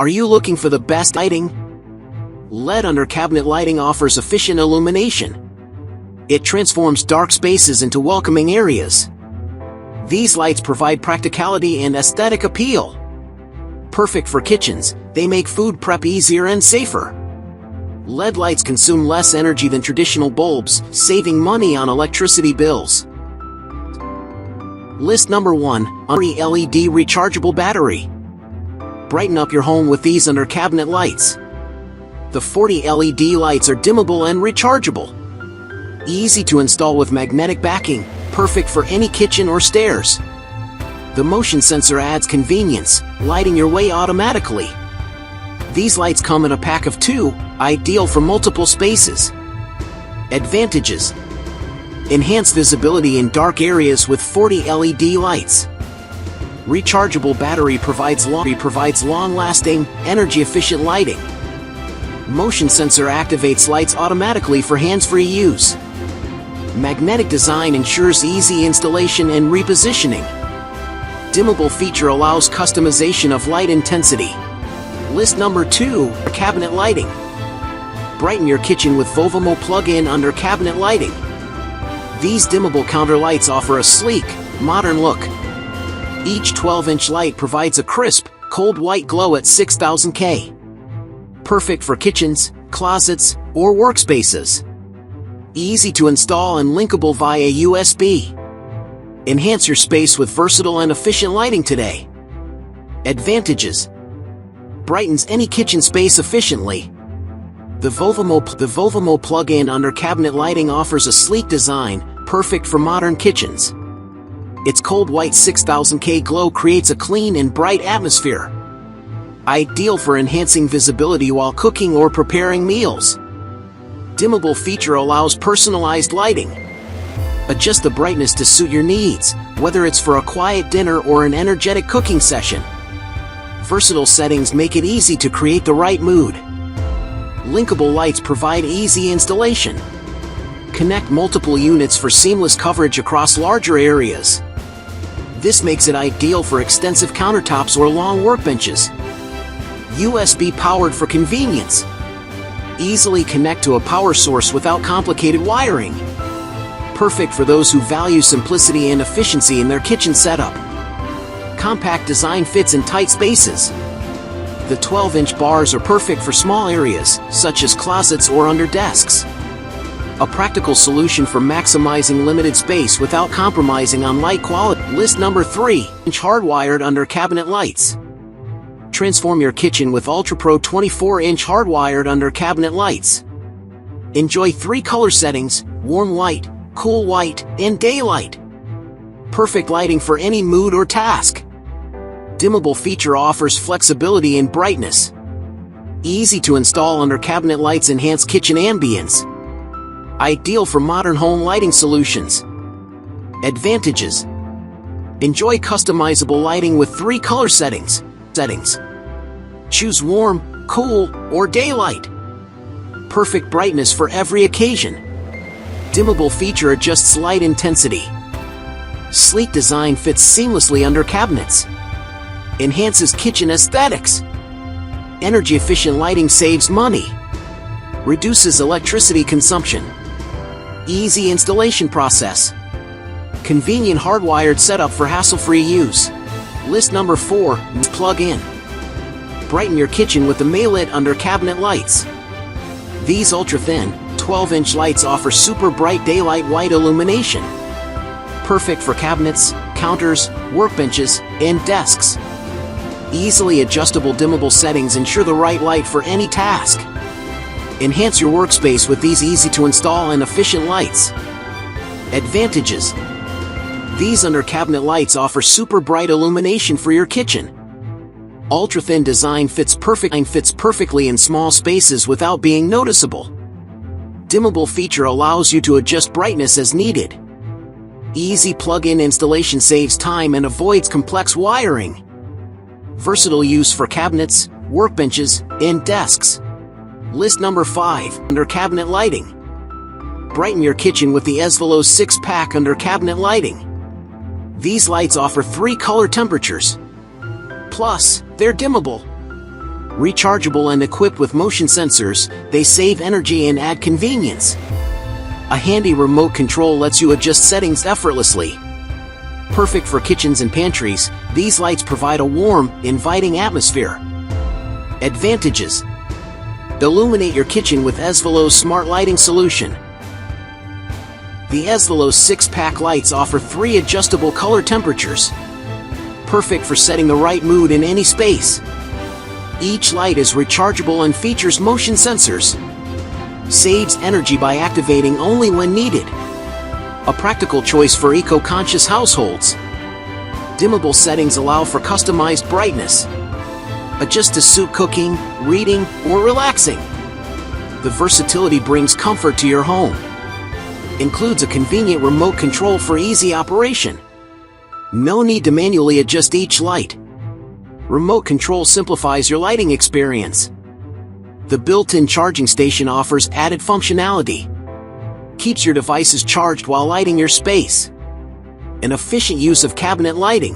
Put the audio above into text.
Are you looking for the best lighting? LED under cabinet lighting offers efficient illumination. It transforms dark spaces into welcoming areas. These lights provide practicality and aesthetic appeal. Perfect for kitchens, they make food prep easier and safer. LED lights consume less energy than traditional bulbs, saving money on electricity bills. List number 1, LED rechargeable battery. Brighten up your home with these under cabinet lights. The 40 LED lights are dimmable and rechargeable. Easy to install with magnetic backing, perfect for any kitchen or stairs. The motion sensor adds convenience, lighting your way automatically. These lights come in a pack of 2, ideal for multiple spaces. Advantages: enhanced visibility in dark areas with 40 LED lights. Rechargeable battery provides long-lasting, energy-efficient lighting. Motion sensor activates lights automatically for hands-free use. Magnetic design ensures easy installation and repositioning. Dimmable feature allows customization of light intensity. List number 2, cabinet lighting. Brighten your kitchen with Vovimo plug-in under cabinet lighting. These dimmable counter lights offer a sleek, modern look. Each 12-inch light provides a crisp, cold white glow at 6000 K. Perfect for kitchens, closets, or workspaces. Easy to install and linkable via USB. Enhance your space with versatile and efficient lighting today. Advantages: brightens any kitchen space efficiently. The Vovimo plug-in under cabinet lighting offers a sleek design, perfect for modern kitchens. Its cold white 6000 K glow creates a clean and bright atmosphere. Ideal for enhancing visibility while cooking or preparing meals. Dimmable feature allows personalized lighting. Adjust the brightness to suit your needs, whether it's for a quiet dinner or an energetic cooking session. Versatile settings make it easy to create the right mood. Linkable lights provide easy installation. Connect multiple units for seamless coverage across larger areas. This makes it ideal for extensive countertops or long workbenches. USB powered for convenience. Easily connect to a power source without complicated wiring. Perfect for those who value simplicity and efficiency in their kitchen setup. Compact design fits in tight spaces. The 12-inch bars are perfect for small areas, such as closets or under desks. A practical solution for maximizing limited space without compromising on light quality. List number 3, inch hardwired under cabinet lights. Transform your kitchen with UltraPro 24-inch hardwired under cabinet lights. Enjoy 3 color settings: warm white, cool white, and daylight. Perfect lighting for any mood or task. Dimmable feature offers flexibility in brightness. Easy to install under cabinet lights enhance kitchen ambience. Ideal for modern home lighting solutions. Advantages: enjoy customizable lighting with 3 color settings. Choose warm, cool, or daylight. Perfect brightness for every occasion. Dimmable feature adjusts light intensity. Sleek design fits seamlessly under cabinets. Enhances kitchen aesthetics. Energy-efficient lighting saves money. Reduces electricity consumption. Easy installation process. Convenient hardwired setup for hassle-free use. List number 4, plug-in. Brighten your kitchen with the Maylit under cabinet lights. These ultra-thin, 12-inch lights offer super bright daylight white illumination. Perfect for cabinets, counters, workbenches, and desks. Easily adjustable dimmable settings ensure the right light for any task. Enhance your workspace with these easy-to-install and efficient lights. Advantages: these under cabinet lights offer super bright illumination for your kitchen. Ultra-thin design fits perfectly in small spaces without being noticeable. Dimmable feature allows you to adjust brightness as needed. Easy plug-in installation saves time and avoids complex wiring. Versatile use for cabinets, workbenches, and desks. List number 5, under cabinet lighting. Brighten your kitchen with the Esvelo 6-pack under cabinet lighting. These lights offer 3 color temperatures. Plus, they're dimmable. Rechargeable and equipped with motion sensors, they save energy and add convenience. A handy remote control lets you adjust settings effortlessly. Perfect for kitchens and pantries, these lights provide a warm, inviting atmosphere. Advantages: illuminate your kitchen with Esvelo's smart lighting solution. The Esvelo's 6-pack lights offer 3 adjustable color temperatures. Perfect for setting the right mood in any space. Each light is rechargeable and features motion sensors. Saves energy by activating only when needed. A practical choice for eco-conscious households. Dimmable settings allow for customized brightness. Adjust to suit cooking, reading, or relaxing. The versatility brings comfort to your home. Includes a convenient remote control for easy operation. No need to manually adjust each light. Remote control simplifies your lighting experience. The built-in charging station offers added functionality. Keeps your devices charged while lighting your space. An efficient use of cabinet lighting.